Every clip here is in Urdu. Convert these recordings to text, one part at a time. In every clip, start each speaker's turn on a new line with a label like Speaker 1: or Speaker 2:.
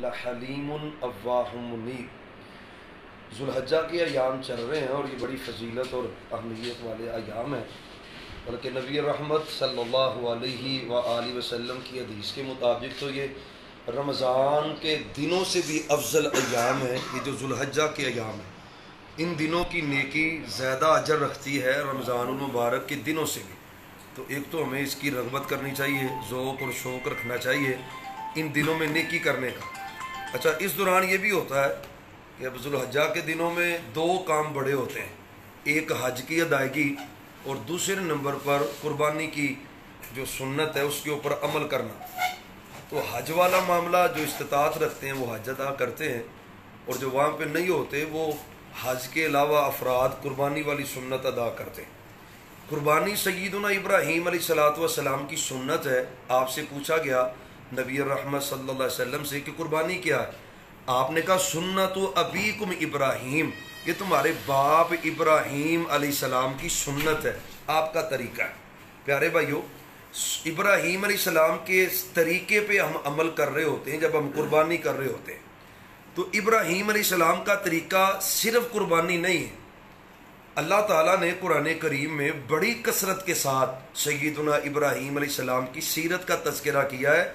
Speaker 1: لحلیم اواہ منیب۔ ذوالحجہ کے ایام چل رہے ہیں اور یہ بڑی فضیلت اور اہمیت والے ایام ہیں، بلکہ نبی رحمت صلی اللہ علیہ وآلہ وسلم کی حدیث کے مطابق تو یہ رمضان کے دنوں سے بھی افضل ایام ہیں۔ یہ جو ذوالحجہ کے ایام ہیں، ان دنوں کی نیکی زیادہ اجر رکھتی ہے رمضان المبارک کے دنوں سے بھی۔ تو ایک تو ہمیں اس کی رغبت کرنی چاہیے، ذوق اور شوق رکھنا چاہیے ان دنوں میں نیکی کرنے کا۔ اچھا، اس دوران یہ بھی ہوتا ہے کہ اب ذوالحجہ کے دنوں میں دو کام بڑے ہوتے ہیں، ایک حج کی ادائیگی اور دوسرے نمبر پر قربانی کی جو سنت ہے اس کے اوپر عمل کرنا۔ تو حج والا معاملہ جو استطاعت رکھتے ہیں وہ حج ادا کرتے ہیں، اور جو وہاں پہ نہیں ہوتے وہ حج کے علاوہ افراد قربانی والی سنت ادا کرتے ہیں۔ قربانی سیدنا ابراہیم علیہ الصلوۃ والسلام کی سنت ہے۔ آپ سے پوچھا گیا نبی رحمت صلی اللہ علیہ وسلم سے کہ قربانی کیا ہے؟ آپ نے کہا سنت ابیکم ابراہیم، یہ تمہارے باپ ابراہیم علیہ السلام کی سنت ہے، آپ کا طریقہ ہے۔ پیارے بھائیو، ابراہیم علیہ السلام کے طریقے پہ ہم عمل کر رہے ہوتے ہیں جب ہم قربانی کر رہے ہوتے ہیں۔ تو ابراہیم علیہ السلام کا طریقہ صرف قربانی نہیں ہے، اللہ تعالیٰ نے قرآن کریم میں بڑی کثرت کے ساتھ سیدنا ابراہیم علیہ السلام کی سیرت کا تذکرہ کیا ہے،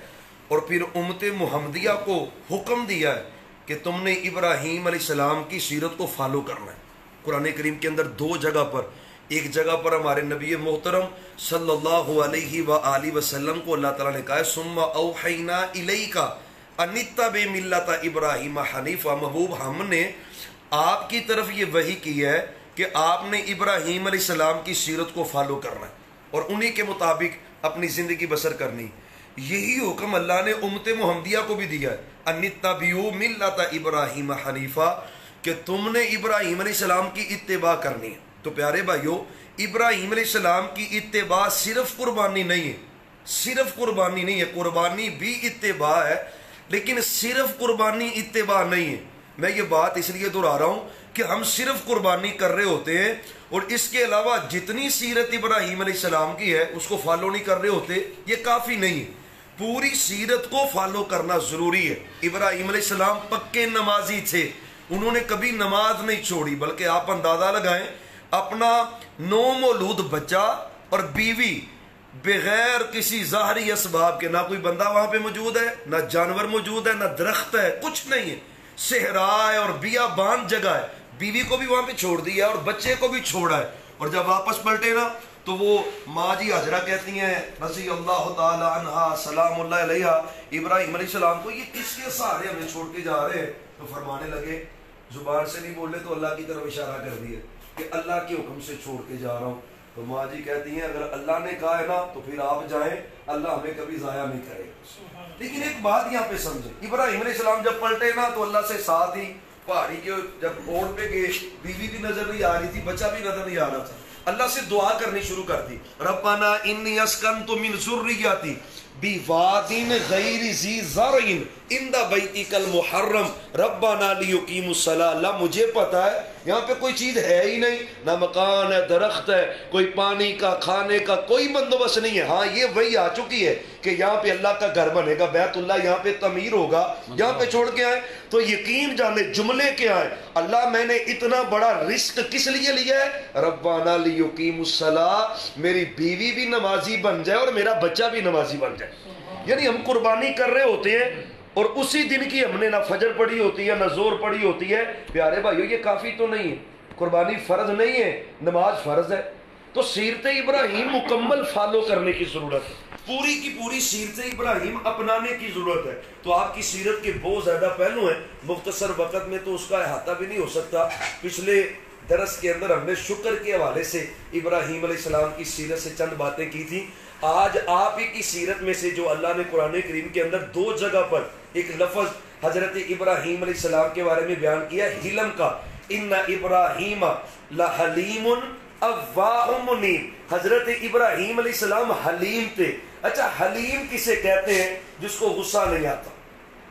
Speaker 1: اور پھر امت محمدیہ کو حکم دیا ہے کہ تم نے ابراہیم علیہ السلام کی سیرت کو فالو کرنا ہے۔ قرآن کریم کے اندر دو جگہ پر، ایک جگہ پر ہمارے نبی محترم صلی اللہ علیہ وآلہ وسلم کو اللہ تعالیٰ نے کہا ہے ثم اوحینا الیک ان اتبع ملت ابراہیم حنیفا، محبوب ہم نے آپ کی طرف یہ وحی کی ہے کہ آپ نے ابراہیم علیہ السلام کی سیرت کو فالو کرنا ہے اور انہی کے مطابق اپنی زندگی بسر کرنی۔ یہی حکم اللہ نے امت محمدیہ کو بھی دیا ہے، ان اتبعوا ملت ابراہیم حنیفا، کہ تم نے ابراہیم علیہ السلام کی اتباع کرنی ہے۔ تو پیارے بھائیو، ابراہیم علیہ السلام کی اتباع صرف قربانی نہیں ہے، صرف قربانی نہیں ہے، قربانی بھی اتباع ہے، لیکن صرف قربانی اتباع نہیں ہے۔ میں یہ بات اس لیے دہرا رہا ہوں کہ ہم صرف قربانی کر رہے ہوتے ہیں اور اس کے علاوہ جتنی سیرت ابراہیم علیہ السلام کی ہے اس کو فالو نہیں کر رہے ہوتے، یہ کافی نہیں ہے۔ پوری سیرت کو فالو کرنا ضروری ہے۔ ابراہیم علیہ السلام پکے نمازی تھے، انہوں نے کبھی نماز نہیں چھوڑی، بلکہ آپ اندازہ لگائیں اپنا نو مولود بچہ اور بیوی بغیر کسی ظاہری اسباب کے، نہ کوئی بندہ وہاں پہ موجود ہے، نہ جانور موجود ہے، نہ درخت ہے، کچھ نہیں ہے، صحرا ہے اور بیابان جگہ ہے، بیوی کو بھی وہاں پہ چھوڑ دیا اور بچے کو بھی چھوڑا ہے، اور جب واپس پلٹے نا تو وہ ماں جی حاجرہ کہتی ہیں رضی اللہ تعالی عنہا سلام اللہ علیہا ابراہیم علیہ السلام کو، یہ کس کے سہارے ہمیں چھوڑ کے جا رہے ہیں؟ تو فرمانے لگے، زبان سے نہیں بولے تو اللہ کی طرف اشارہ کر دیا کہ اللہ کے حکم سے چھوڑ کے جا رہا ہوں۔ تو ماں جی کہتی ہیں اگر اللہ نے کہا ہے نا تو پھر آپ جائیں، اللہ ہمیں کبھی ضائع نہیں کرے گا۔ لیکن ایک بات یہاں پہ سمجھیں، ابراہیم علیہ السلام جب پلٹے نا تو اللہ سے ساتھ ہی پہاڑی کے جب اوڑ پہ گئے، بیوی بھی نظر نہیں آ رہی تھی، بچہ بھی نظر نہیں آ رہا تھا، اللہ سے دعا کرنی شروع کر دی، ربنا انی اسکنت من ذریتی بواد غیر ذی زرع عند بیتک المحرم ربنا لیقیموا الصلاۃ۔ اللہ مجھے پتا ہے یہاں پہ کوئی چیز ہے ہی نہیں، نہ مکان ہے، درخت ہے، کوئی پانی کا کھانے کا کوئی بندوبست نہیں ہے، ہاں یہ وہی آ چکی ہے کہ یہاں پہ اللہ کا گھر بنے گا، بیت اللہ یہاں پہ تعمیر ہوگا، یہاں پہ چھوڑ کے آئے۔ تو یقین جانے جملے کیا ہیں، اللہ میں نے اتنا بڑا رزق کس لیے لیا ہے؟ ربنا لیقیموا الصلاۃ، میری بیوی بھی نمازی بن جائے اور میرا بچہ بھی نمازی بن جائے۔ یعنی ہم قربانی کر رہے ہوتے ہیں اور اسی دن کی ہم نے نہ فجر پڑھی ہوتی ہے نہ زور پڑھی ہوتی ہے۔ پیارے بھائیو، یہ کافی تو نہیں ہے، قربانی فرض نہیں ہے، نماز فرض ہے۔ تو سیرت ابراہیم مکمل فالو کرنے کی ضرورت ہے، پوری کی پوری سیرت ابراہیم اپنانے کی ضرورت ہے۔ تو آپ کی سیرت کے بہت زیادہ پہلو ہیں، مختصر وقت میں تو اس کا احاطہ بھی نہیں ہو سکتا۔ پچھلے درس کے اندر ہم نے شکر کے حوالے سے ابراہیم علیہ السلام کی سیرت سے چند باتیں کی تھیں۔ آج آپ ہی کی سیرت میں سے جو اللہ نے قرآن کریم کے اندر دو جگہ پر ایک لفظ حضرت ابراہیم علیہ السلام کے بارے میں بیان کیا ہے، حلم کا، ان ابراہیم لحلیم اواہ منیب، حضرت ابراہیم علیہ السلام حلیم تھے۔ اچھا، حلیم کسے کہتے ہیں؟ جس کو غصہ نہیں آتا،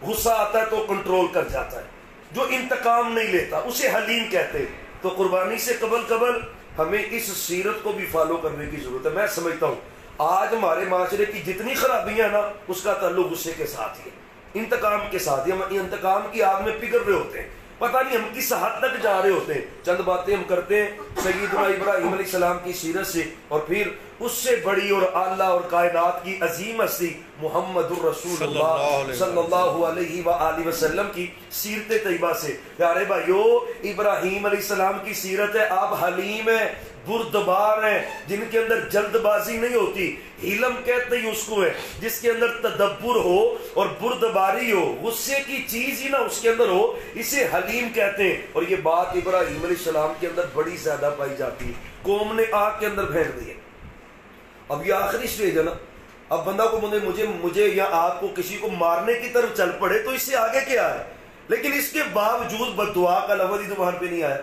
Speaker 1: غصہ آتا ہے تو کنٹرول کر جاتا ہے، جو انتقام نہیں لیتا، اسے حلیم کہتے ہیں۔ تو قربانی سے قبل ہمیں اس سیرت کو بھی فالو کرنے کی ضرورت ہے۔ میں سمجھتا ہوں آج ہمارے معاشرے کی جتنی خرابیاں نا اس کا تعلق غصے کے ساتھ ہی ہے۔ انتقام کے ساتھ، ہم انتقام کی آگ میں پگھل رہے ہوتے ہیں، پتہ نہیں ہم کس حد تک جا رہے ہوتے ہیں۔ چند باتیں ہم کرتے ہیں سیدنا ابراہیم علیہ السلام کی سیرت سے، اور پھر اس سے بڑی اور اعلیٰ اور کائنات کی عظیم ہستی محمد الرسول اللہ صلی اللہ علیہ وآلہ وسلم کی سیرت طیبہ سے۔ پیارے بھائیو، ابراہیم علیہ السلام کی سیرت ہے، آپ حلیم ہیں، بردبار ہیں، جن کے اندر جلد بازی نہیں ہوتی۔ حلم کہتے ہی اس کو ہے جس کے اندر تدبر ہو اور بردباری ہو، غصے کی چیز ہی نہ اس کے اندر ہو، اسے حلیم کہتے ہیں۔ اور یہ بات ابراہیم علیہ السلام کے اندر بڑی زیادہ پائی جاتی ہے۔ قوم نے آگ کے اندر پھینک دی ہے، اب یہ آخری سٹیج ہے نا، اب بندہ کو مجھے یا آپ کو کسی کو مارنے کی طرف چل پڑے تو اس سے آگے کیا ہے، لیکن اس کے باوجود بد دعا کا لفظ ہی تو وہاں پہ نہیں آیا،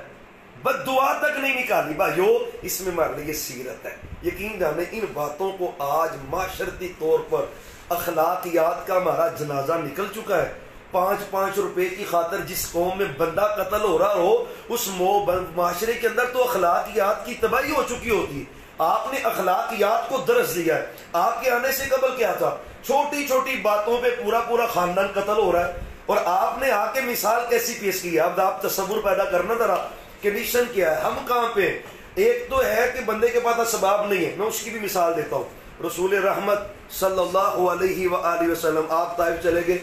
Speaker 1: بد دعا تک نہیں نکالی۔ بھائیو، اس میں ہمارے لیے سیرت ہے۔ یقین جانے ان باتوں کو آج معاشرتی طور پر اخلاقیات کا ہمارا جنازہ نکل چکا ہے۔ 5 روپے کی خاطر جس قوم میں بندہ قتل ہو رہا ہو، اس معاشرے کے اندر تو اخلاقیات کی تباہی ہو چکی ہوتی ہے۔ آپ نے اخلاقیات کو درس دیا ہے۔ آپ کے آنے سے قبل کیا تھا؟ چھوٹی چھوٹی باتوں پہ پورا خاندان قتل ہو رہا ہے، اور آپ نے آ کے مثال کیسی پیش کی ہے؟ اب آپ تصور پیدا کرنا ذرا، کنڈیشن کیا ہے، ہم کہاں پہ؟ ایک تو ہے کہ بندے کے پاس اسباب نہیں ہے، میں اس کی بھی مثال دیتا ہوں۔ رسول رحمت صلی اللہ علیہ وآلہ وسلم آپ طائف چلے گئے،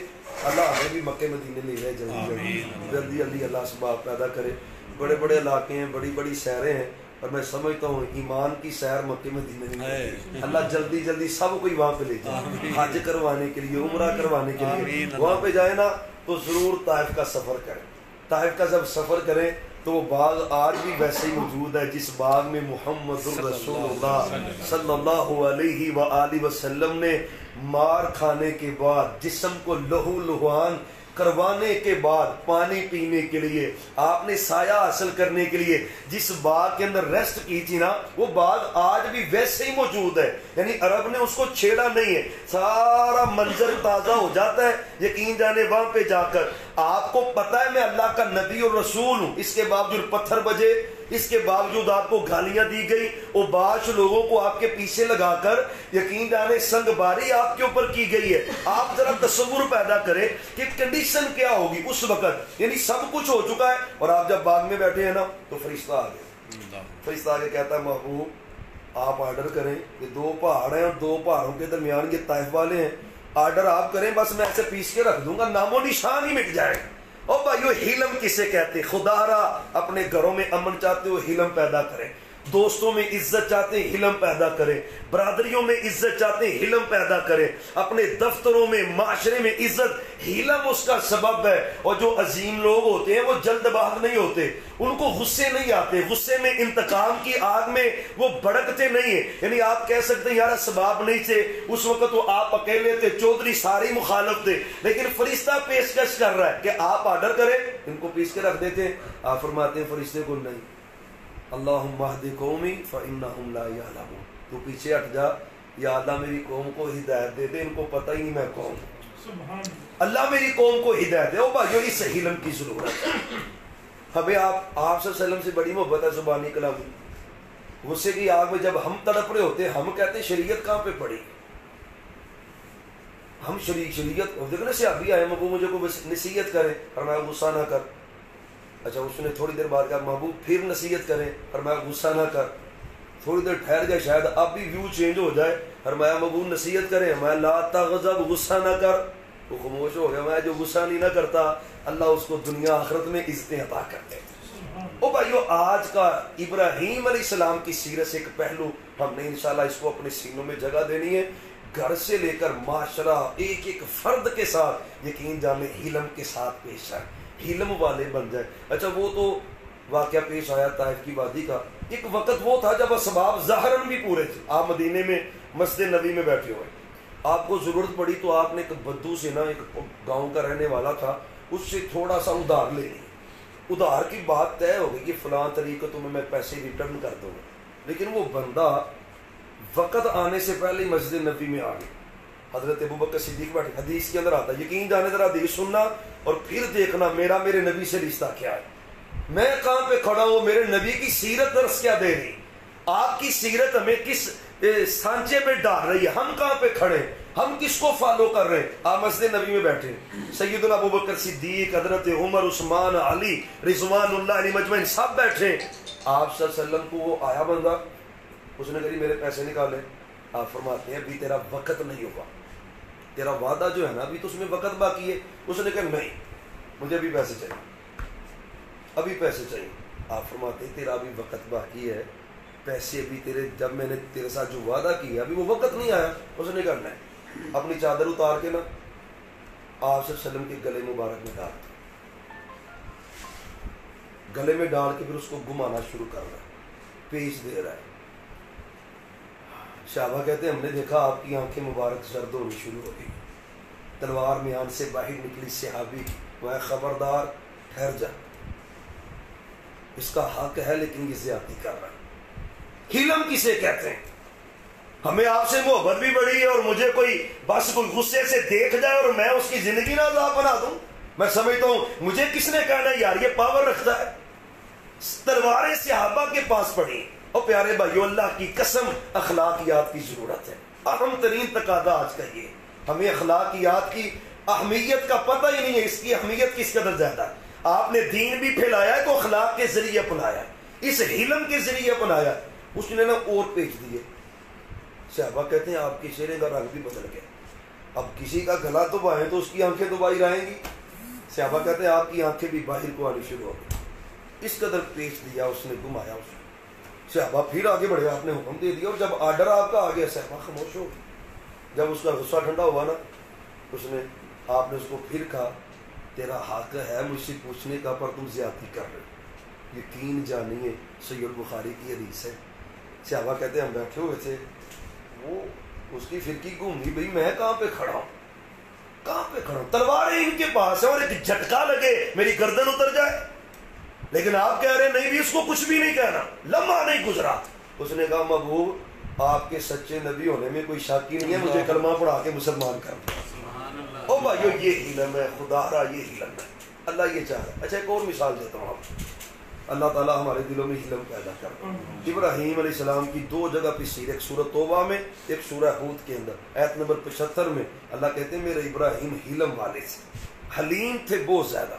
Speaker 1: اللہ ہمیں بھی مکے مدینے لے گئے، جلدی اللہ اسباب پیدا کرے۔ بڑے بڑے علاقے ہیں، بڑی بڑی سیریں ہیں، اور میں سمجھتا ہوں ایمان کی سیر مکے مدینے میں اللہ جلدی سب کوئی وہاں پہ لے جائے، حج کروانے کے لیے، عمرہ کروانے کے لیے وہاں پہ جائے نا، تو ضرور طائف کا سفر کریں۔ طائف کا جب سفر کریں تو وہ باغ آج بھی ویسے ہی موجود ہے جس باغ میں محمد الرسول اللہ صلی اللہ علیہ وآلہ وسلم نے مار کھانے کے بعد، جسم کو لہو لہوان کروانے کے بعد، پانی پینے کے لیے، آپ نے سایہ حاصل کرنے کے لیے جس باغ کے اندر ریسٹ کی تھی نا، وہ باغ آج بھی ویسے ہی موجود ہے، یعنی عرب نے اس کو چھیڑا نہیں ہے، سارا منظر تازہ ہو جاتا ہے۔ یقین جانے وہاں پہ جا کر آپ کو پتا ہے میں اللہ کا نبی اور رسول ہوں، اس کے باوجود پتھر بجے، اس کے باوجود آپ کو گالیاں دی گئی، اور باش لوگوں کو آپ کے پیچھے لگا کر یقین جانے سنگ باری آپ کے اوپر کی گئی ہے۔ آپ ذرا تصور پیدا کریں کہ کنڈیشن کیا ہوگی اس وقت، یعنی سب کچھ ہو چکا ہے، اور آپ جب باغ میں بیٹھے ہیں نا تو فرشتہ آ گیا، فرشتہ آ کے کہتا ہے محبوب آپ آرڈر کریں، یہ 2 پہاڑ ہیں اور 2 پہاڑوں کے درمیان یہ طائف والے ہیں، آرڈر آپ کریں، بس میں ایسے پیس کے رکھ دوں گا، نام و نشان ہی مٹ جائے گا۔ اور بھائیو، حلم کسے کہتے؟ خدا را اپنے گھروں میں امن چاہتے ہو، حلم پیدا کریں، دوستوں میں عزت چاہتے ہیں، حلم پیدا کریں، برادریوں میں عزت چاہتے ہیں، حلم پیدا کریں، اپنے دفتروں میں، معاشرے میں عزت، حلم اس کا سبب ہے۔ اور جو عظیم لوگ ہوتے ہیں وہ جلد باز نہیں ہوتے، ان کو غصے نہیں آتے، غصے میں انتقام کی آگ میں وہ بھڑکتے نہیں ہیں۔ یعنی آپ کہہ سکتے ہیں یار اسباب نہیں تھے اس وقت، تو آپ اکیلے تھے، چودھری ساری مخالف تھے، لیکن فرشتہ پیشکش کر رہا ہے کہ آپ آرڈر کریں، ان کو پیس کے رکھ دیتے ہیں۔ آپ فرماتے ہیں فرشتے کو نہیں، اللہم اہد قومی فانہم لا یعلمون، تو پیچھے ہٹ جا، یا اللہ میری قوم کو ہدایت دے دے، ان کو پتہ ہی نہیں میں کون ہوں، اللہ میری قوم کو ہدایت دے۔ او بھائیو، اس حلم کی ضرورت ہے ہمیں۔ آپ صلی اللہ علیہ وسلم سے بڑی محبت ہے زبانی کلامی، غصے کی آگ میں جب ہم تڑپ رہے ہوتے ہیں، ہم کہتے ہیں شریعت کہاں پہ پڑی، ہم شریعت دیکھو نا، صحابی آئے محبوب مجھے کو نصیحت کرے، فرمایا غصہ نہ کر۔ اچھا، اس نے تھوڑی دیر بعد کہا محبوب پھر نصیحت کریں، فرمایا غصہ نہ کر۔ تھوڑی دیر ٹھہر جائے، شاید اب بھی ویو چینج ہو جائے، فرمایا محبوب نصیحت کریں، میں لا تغضب، غصہ نہ کر۔ وہ خاموش ہو گیا، میں جو غصہ نہیں نہ کرتا اللہ اس کو دنیا آخرت میں عزتیں عطا کرتے ہیں۔ او بھائیو، آج کا ابراہیم علیہ السلام کی سیرت سے ایک پہلو ہم نے انشاءاللہ اس کو اپنے سینوں میں جگہ دینی ہے، گھر سے لے کر معاشرہ، ایک ایک فرد کے ساتھ یقین جانے حلم کے ساتھ پیش آئے، حلم والے بن جائے۔ اچھا، وہ تو واقعہ پیش آیا طائف کی وادی کا، ایک وقت وہ تھا جب اسباب ظاہراً بھی پورے تھے، آپ مدینے میں مسجد نبی میں بیٹھے ہوئے، آپ کو ضرورت پڑی تو آپ نے ایک بدو سے نا، ایک گاؤں کا رہنے والا تھا، اس سے تھوڑا سا ادھار لے لی، ادھار کی بات طے ہو گئی کہ فلاں طریقے تمہیں میں پیسے ریٹرن کر دوں گا، لیکن وہ بندہ وقت آنے سے پہلے مسجد نبی میں آ گیا، حضرت ابوبکر صدیق بیٹھے، حدیث کے اندر آتا ہے، یقین جانے ذرا حدیث سننا اور پھر دیکھنا میرا میرے نبی سے رشتہ کیا ہے، میں کہاں پہ کھڑا ہوں، میرے نبی کی سیرت درس کیا دے رہی، آپ کی سیرت ہمیں سانچے پہ ڈال رہی ہے، ہم کہاں پہ کھڑے، ہم کس کو فالو کر رہے ہیں؟ آپ مسجد نبی میں بیٹھے، سیدنا ابوبکر صدیق، حضرت عمر، عثمان، علی رضوان اللہ علیہ مجمعین سب بیٹھے، آپ صلی اللہ علیہ وسلم کو وہ آیا بندہ، اس نے کہا میرے پیسے نکالے، آپ فرماتے ہیں ابھی تیرا وقت نہیں ہوا، تیرا وعدہ جو ہے نا ابھی تو اس میں وقت باقی ہے۔ اس نے کہا نہیں مجھے ابھی پیسے چاہیے، ابھی پیسے چاہیے۔ آپ فرماتے ہیں تیرا ابھی وقت باقی ہے، پیسے ابھی تیرے، جب میں نے تیرے ساتھ جو وعدہ کیا ابھی وہ وقت نہیں آیا۔ اس نے کہا نہیں، اپنی چادر اتار کے نا آپ صلی اللہ علیہ وسلم کے گلے مبارک میں ڈال دو، گلے میں ڈال کے پھر اس کو گھمانا شروع کر رہا ہے، پیش دے رہا ہے۔ صحابہ کہتے ہیں ہم نے دیکھا آپ کی آنکھیں مبارک زرد ہونی شروع ہو گئی، تلوار میان سے باہر نکلی، صحابی وہ خبردار ٹھہر جا، اس کا حق ہے لیکن یہ زیادتی کر رہا ہے۔ حلم کسے کہتے ہیں؟ ہمیں آپ سے محبت بھی بڑی ہے اور مجھے کوئی بس کوئی غصے سے دیکھ جائے اور میں اس کی زندگی نہ عذاب بنا دوں، میں سمجھتا ہوں مجھے کس نے کہنا یار یہ پاور رکھتا ہے۔ تلواریں صحابہ کے پاس پڑی، اور پیارے بھائیو اللہ کی قسم اخلاقیات کی ضرورت ہے، اہم ترین تقاضا آج کا یہ، ہمیں اخلاقیات کی اہمیت کا پتہ ہی نہیں ہے، اس کی اہمیت کس قدر زیادہ ہے۔ آپ نے دین بھی پھیلایا ہے تو اخلاق کے ذریعے اپنایا، اس حلم کے ذریعے اپنایا، اس نے نا اور پیچ دیے۔ صحابہ کہتے ہیں آپ کے چہرے کا رنگ بھی بدل گیا، اب کسی کا گلا تو بائیں تو اس کی آنکھیں تو باہر آئیں گی، صحابہ کہتے ہیں آپ کی آنکھیں بھی باہر کو آنی شروع ہو گئی، اس قدر پیچ دیا اس نے، گھمایا اس نے۔ صحابہ پھر آگے بڑھے، آپ نے حکم دے دیا، اور جب آرڈر آپ کا آ گیا صحابہ خاموش ہو گئے۔ جب اس کا غصہ ٹھنڈا ہوا نا، آپ نے اس کو پھر کہا تیرا حق ہے مجھ سے پوچھنے کا پر تم زیادتی کر رہے ہو، یقین جانیے صحیح بخاری کی حدیث ہے۔ صحابہ کہتے ہیں ہم بیٹھے ہوئے تھے، وہ اس کی فرقی گھومی، بھئی میں کہاں پہ کھڑا ہوں، کہاں پہ کھڑا ہوں، تلواریں ان کے پاس ہے اور ایک جھٹکا لگے میری گردن اتر جائے، لیکن آپ کہہ رہے ہیں نہیں بھی اس کو کچھ بھی نہیں کہنا، لمحہ نہیں گزرا۔ اس نے کہا محبوب آپ کے سچے نبی ہونے میں کوئی شک ہی نہیں ہے، مجھے کلمہ پڑھا کے مسلمان کر دیا۔ او بھائیو یہ علم ہے، خدا را یہ علم ہے، اللہ یہ چاہ رہا ہے۔ اچھا ایک اور مثال دیتا ہوں آپ، اللہ تعالیٰ ہمارے دلوں میں علم پیدا کر۔ ابراہیم علیہ السلام کی دو جگہ پہ سیر، ایک سورہ توبہ میں ایک سورہ ہود کے اندر، آیت نمبر 75 میں اللہ کہتے ہیں میرے ابراہیم حلم والے سے، حلیم تھے بہت زیادہ،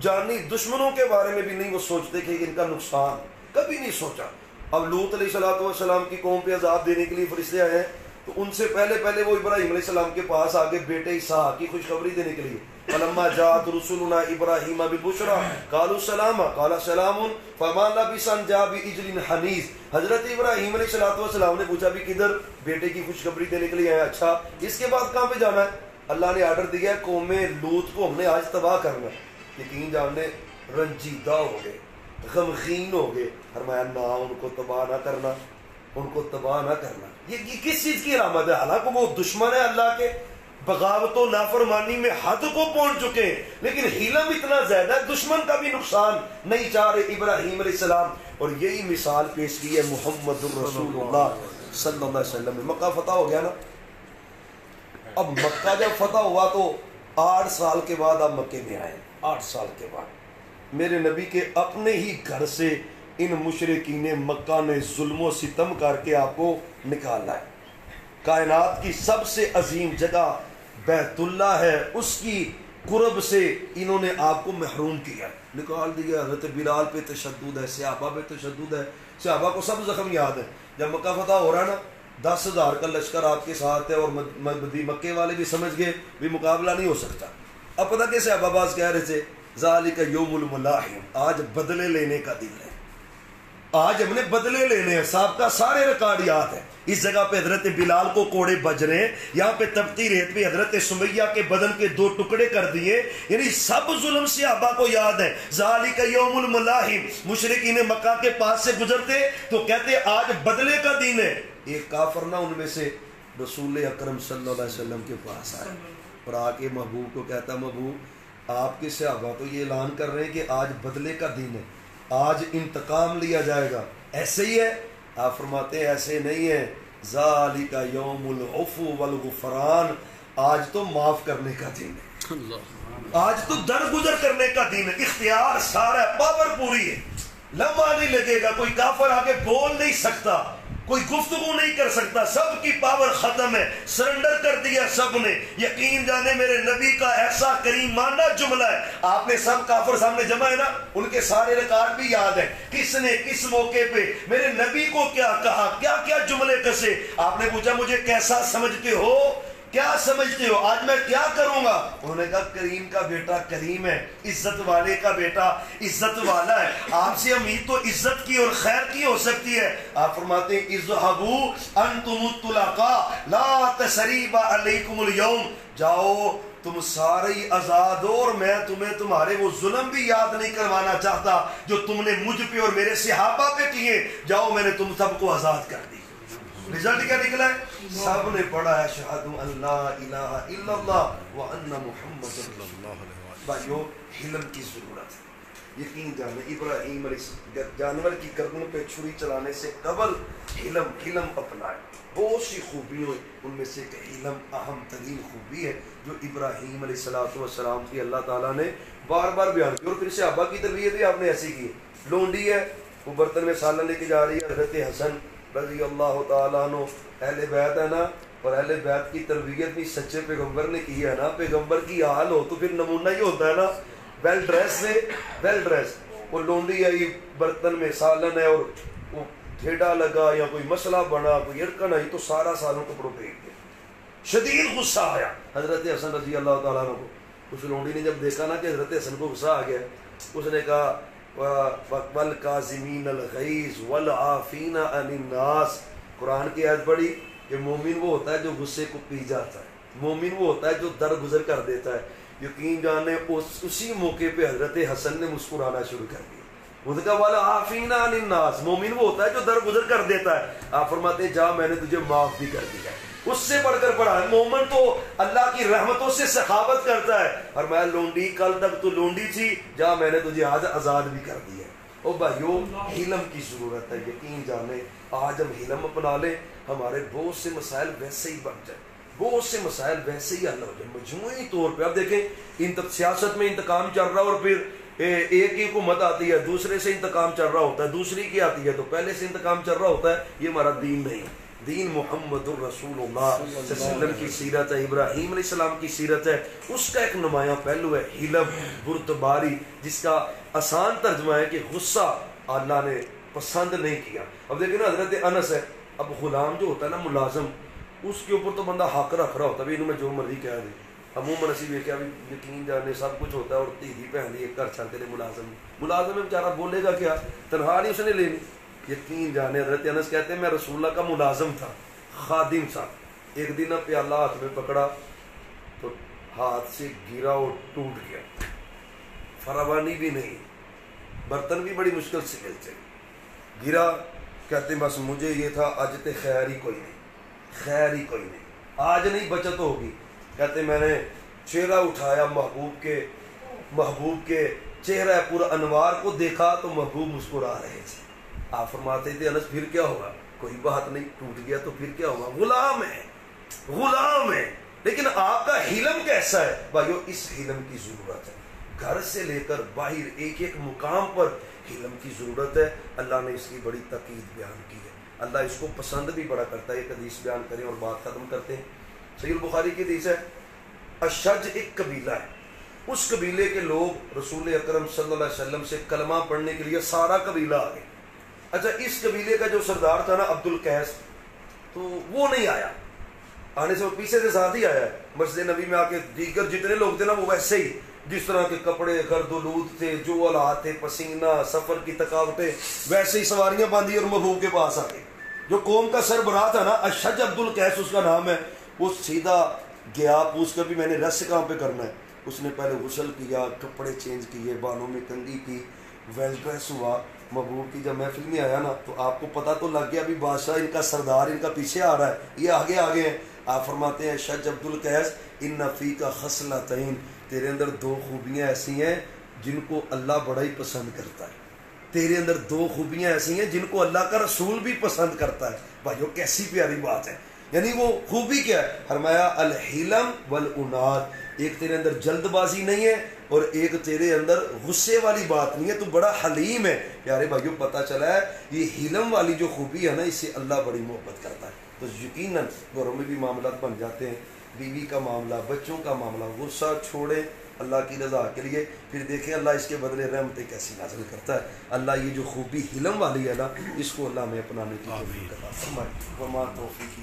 Speaker 1: جانی دشمنوں کے بارے میں بھی نہیں وہ سوچتے کہ ان کا نقصان، کبھی نہیں سوچا۔ اب لوط علیہ السلام کی قوم پہ عذاب دینے کے لیے فرشتے آئے ہیں، تو ان سے پہلے وہ ابراہیم علیہ السلام کے پاس آگے بیٹے اسحاق کی خوشخبری دینے کے لیے، فلما جاءت رسلنا ابراہیم بالبشرى قالوا سلاما قال سلام فما لبث ان جاء بعجل حنیذ۔ حضرت ابراہیم علیہ السلام نے پوچھا بھی کدھر، بیٹے کی خوشخبری دینے کے لیے آیا، اچھا اس کے بعد کہاں پہ جانا ہے؟ اللہ نے آرڈر دیا ہے قوم لوط کو ہم نے آج تباہ کرنا ہے۔ یقین جاننے رنجیدہ ہو گئے، غمگین ہو گئے، فرمایا نہ ان کو تباہ نہ کرنا، ان کو تباہ نہ کرنا۔ یہ کس چیز کی علامت ہے؟ حالانکہ وہ دشمن ہے اللہ کے، بغاوت و نافرمانی میں حد کو پہنچ چکے ہیں، لیکن حلم اتنا زیادہ ہے دشمن کا بھی نقصان نہیں چاہ رہے ابراہیم علیہ السلام۔ اور یہی مثال پیش کی ہے محمد الرسول اللہ صلی اللہ علیہ وسلم۔ مکہ فتح ہو گیا نا، اب مکہ جب فتح ہوا تو 8 سال کے بعد آپ مکے میں آئے، 8 سال کے بعد میرے نبی کے اپنے ہی گھر سے ان مشرکین مکہ نے ظلم و ستم کر کے آپ کو نکالا ہے۔ کائنات کی سب سے عظیم جگہ بیت اللہ ہے، اس کی قرب سے انہوں نے آپ کو محروم کیا، نکال دیا۔ حضرت بلال پہ تشدد ہے، صحابہ پہ تشدد ہے، صحابہ کو سب زخم یاد ہے۔ جب مکہ فتح ہو رہا ہے نا، 10,000 کا لشکر آپ کے ساتھ ہے، اور مکے والے بھی سمجھ گئے بھی مقابلہ نہیں ہو سکتا۔ اب پتہ کہ صحابہ باز کہہ رہے تھے ذالک یوم الملاحم، آج بدلے لینے کا دن ہے، آج ہم نے بدلے لینے ہیں۔ صاحب کا سارے ریکارڈ یاد ہے، اس جگہ پہ حضرت بلال کو کوڑے بج رہے ہیں، یہاں پہ تپتی ریت پہ حضرت سمیہ کے بدن کے 2 ٹکڑے کر دیے، یعنی سب ظلم صحابہ کو یاد ہے۔ ذالک یوم الملاحم، مشرکین مکہ کے پاس سے گزرتے تو کہتے آج بدلے کا دن ہے۔ ایک کافر نہ ان میں سے رسول اکرم صلی اللہ علیہ وسلم کے پاس آئے اور آ کے محبوب کو کہتا محبوب آپ کے صحابہ تو یہ اعلان کر رہے ہیں کہ آج بدلے کا دن ہے، آج انتقام لیا جائے گا، ایسے ہی ہے؟ آپ فرماتے ہیں ایسے نہیں ہے، ذالک یوم العفو والغفران، آج تو معاف کرنے کا دن ہے، آج تو درگزر کرنے کا دن ہے، اختیار سارا ہے، پاور پوری ہے، لمحہ نہیں لگے گا، کوئی کافر آ کے بول نہیں سکتا کوئی گفتگو نہیں کر سکتا، سب کی پاور ختم ہے، سرنڈر کر دیا سب نے۔ یقین جانے میرے نبی کا ایسا کریمانہ جملہ ہے، آپ نے سب کافر سامنے جمع ہے نا، ان کے سارے ریکارڈ بھی یاد ہیں، کس نے کس موقع پہ میرے نبی کو کیا کہا، کیا کیا جملے کسے۔ آپ نے پوچھا مجھے کیسا سمجھتے ہو، کیا سمجھتے ہو، آج میں کیا کروں گا؟ انہوں نے کہا کریم کا بیٹا کریم ہے، عزت والے کا بیٹا عزت والا ہے، آپ سے امید تو عزت کی اور خیر کی ہو سکتی ہے۔ آپ فرماتے ہیں اذهبوا انتم الطلقاء لا تثریب علیکم اليوم، جاؤ تم سارے ہی آزاد ہو، اور میں تمہیں تمہارے وہ ظلم بھی یاد نہیں کروانا چاہتا جو تم نے مجھ پہ اور میرے صحابہ پہ کیے، جاؤ میں نے تم سب کو آزاد کر دی۔ رزلٹ کیا نکلا ہے؟ سب نے پڑھا ہے اشہد ان لا الہ الا اللہ وان محمد صلی اللہ علیہ وسلم۔ بھائیو حلم کی ضرورت ہے، یقین جانے ابراہیم علیہ جانور کی گردن پہ چھری چلانے سے قبل حلم اپنائے، بہت سی خوبیوں ان میں سے کہ حلم اہم ترین خوبی ہے جو ابراہیم علیہ السلام کی اللہ تعالیٰ نے بار بار بیان کی، اور پھر صحابہ کی تربیت بھی آپ نے ایسی کی۔ لونڈی ہے، وہ برتن میں سالن لے کے جا رہی ہے، حضرت حسن رضی اللہ تعالیٰ عنہ اہل بیت ہے نا، اور اہل بیت کی تربیت بھی سچے پیغمبر نے کی ہے نا، پیغمبر کی حال ہو تو پھر نمونہ ہی ہوتا ہے نا، ویل ڈریس سے ویل ڈریس۔ وہ لونڈی آئی برتن میں سالن ہے اور وہ ٹھیڈا لگا یا کوئی مسئلہ بنا، کوئی اڑکن آئی تو سارا سالن کپڑوں پہ دیا، شدید غصہ آیا حضرت حسن رضی اللہ تعالیٰ عنہ کو۔ اس لونڈی نے جب دیکھا نا کہ حضرت حسن کو غصہ آ گیا، اس نے کہا وَالْكَاظِمِينَ الْغَيْظَ وَالْعَافِينَ عَنِ النَّاسِ، قرآن کی آیت پڑھی کہ مومن وہ ہوتا ہے جو غصے کو پی جاتا ہے، مومن وہ ہوتا ہے جو درگزر کر دیتا ہے۔ یقین جانے اسی موقع پہ حضرت حسن نے مسکرانا شروع کر دیا، وہ کہا وَالْعَافِينَ عَنِ النَّاسِ، مومن وہ ہوتا ہے جو درگزر کر دیتا ہے۔ آپ فرماتے ہیں جا میں نے تجھے معاف بھی کر دیا۔ اس سے بڑھ کر پڑھا ہے، مومن تو اللہ کی رحمتوں سے سخاوت کرتا ہے، اور میں لونڈی کل تک تو لونڈی تھی، جا میں نے تجھے آج آزاد بھی کر دیا۔ او بھائیو حلم کی ضرورت ہے، یقین جانے آج ہم حلم اپنا لیں، ہمارے بہت سے مسائل ویسے ہی بن جائیں، بہت سے مسائل ویسے ہی حل ہو جائیں مجموعی طور پہ۔ اب دیکھیں سیاست میں انتقام چل رہا، اور پھر ایک ہی حکومت آتی ہے، دوسرے سے انتقام چل رہا ہوتا ہے، دوسری کی آتی ہے تو پہلے سے انتقام چل رہا ہوتا ہے۔ یہ ہمارا دین نہیں، دین محمد الرسول اللہ صلی اللہ علیہ وسلم کی سیرت ہے، ابراہیم علیہ السلام کی سیرت ہے، اس کا ایک نمایاں پہلو ہے حلم، بردباری، جس کا آسان ترجمہ ہے کہ غصہ اللہ نے پسند نہیں کیا۔ اب دیکھیں نا حضرت انس ہے، اب غلام جو ہوتا ہے نا ملازم، اس کے اوپر تو بندہ حق رکھ رہا ہوتا ہے، انہوں میں جو مرضی کہہ دے، عموماً اسی بھی کیا یقین جانے سب کچھ ہوتا ہے، اور تیری پہن لی ایک گھر چھڑ کے ملازم میں بیچارہ بولے گا کیا، تنہا نہیں اس نے لینی۔ یقین جانے حضرت انس کہتے ہیں میں رسول اللہ کا ملازم تھا، خادم تھا، ایک دن پیالہ ہاتھ میں پکڑا تو ہاتھ سے گرا اور ٹوٹ گیا، فراوانی بھی نہیں، برتن بھی بڑی مشکل سے ملتے، گرا، کہتے ہیں بس مجھے یہ تھا آج تے خیر ہی کوئی نہیں، خیر ہی کوئی نہیں، آج نہیں بچت ہوگی۔ کہتے میں نے چہرہ اٹھایا محبوب کے چہرہ پر انوار کو دیکھا تو محبوب مسکرا رہے تھے۔ آپ فرماتے تھے انس پھر کیا ہوگا، کوئی بات نہیں، ٹوٹ گیا تو پھر کیا ہوگا، غلام ہے، لیکن آپ کا حلم کیسا ہے؟ بھائیو اس حلم کی ضرورت ہے، گھر سے لے کر باہر ایک ایک مقام پر حلم کی ضرورت ہے۔ اللہ نے اس کی بڑی تاکید بیان کی ہے، اللہ اس کو پسند بھی بڑا کرتا ہے۔ ایک حدیث بیان کریں اور بات ختم کرتے ہیں۔ صحیح البخاری کی حدیث ہے، اشج ایک قبیلہ ہے، اس قبیلے کے لوگ رسول اکرم صلی اللہ علیہ وسلم سے کلمہ پڑھنے کے لیے سارا قبیلہ آ گئے۔ اچھا اس قبیلے کا جو سردار تھا نا عبد القیس، تو وہ نہیں آیا، آنے سے وہ پیچھے سے ساتھ ہی آیا ہے، مسجد نبی میں آ کے دیگر جتنے لوگ تھے نا وہ ویسے ہی، جس طرح کے کپڑے گرد و لود تھے، جو حالات تھے، پسینہ، سفر کی تھکاوٹیں، ویسے ہی سواریاں باندھی اور محبوب کے پاس آ گئے۔ جو قوم کا سربراہ تھا نا اشج عبد القیس اس کا نام ہے، وہ سیدھا گیا، پوچھ کر بھی میں نے رس کہاں پہ کرنا ہے، اس نے پہلے غسل کیا، کپڑے چینج کیے، بالوں میں کنگھی کی، ویل ڈریس ہوا، محبوب کی جب محفل میں آیا نا تو آپ کو پتہ تو لگ گیا بھی بادشاہ ان کا سردار ان کا پیچھے آ رہا ہے، یہ آگے ہیں۔ آپ فرماتے ہیں شج عبد القیس ان فیک خصلتین، تیرے اندر دو خوبیاں ایسی ہیں جن کو اللہ بڑا ہی پسند کرتا ہے، تیرے اندر دو خوبیاں ایسی ہیں جن کو اللہ کا رسول بھی پسند کرتا ہے۔ بھائیو کیسی پیاری بات ہے، یعنی وہ خوبی کیا ہے؟ فرمایا الحلم والاناد، ایک تیرے اندر جلد بازی نہیں ہے، اور ایک تیرے اندر غصے والی بات نہیں ہے، تو بڑا حلیم ہے۔ پیارے بھائیوں پتہ چلا ہے یہ حلم والی جو خوبی ہے نا، اس سے اللہ بڑی محبت کرتا ہے۔ تو یقیناً گھروں میں بھی معاملات بن جاتے ہیں، بیوی کا معاملہ، بچوں کا معاملہ، غصہ چھوڑیں اللہ کی رضا کے لیے، پھر دیکھیں اللہ اس کے بدلے رحمتیں کیسی نازل کرتا ہے۔ اللہ یہ جو خوبی حلم والی ہے نا، اس کو اللہ میں اپنانے کی توفیق عطا فرمائے۔ وما توفیقی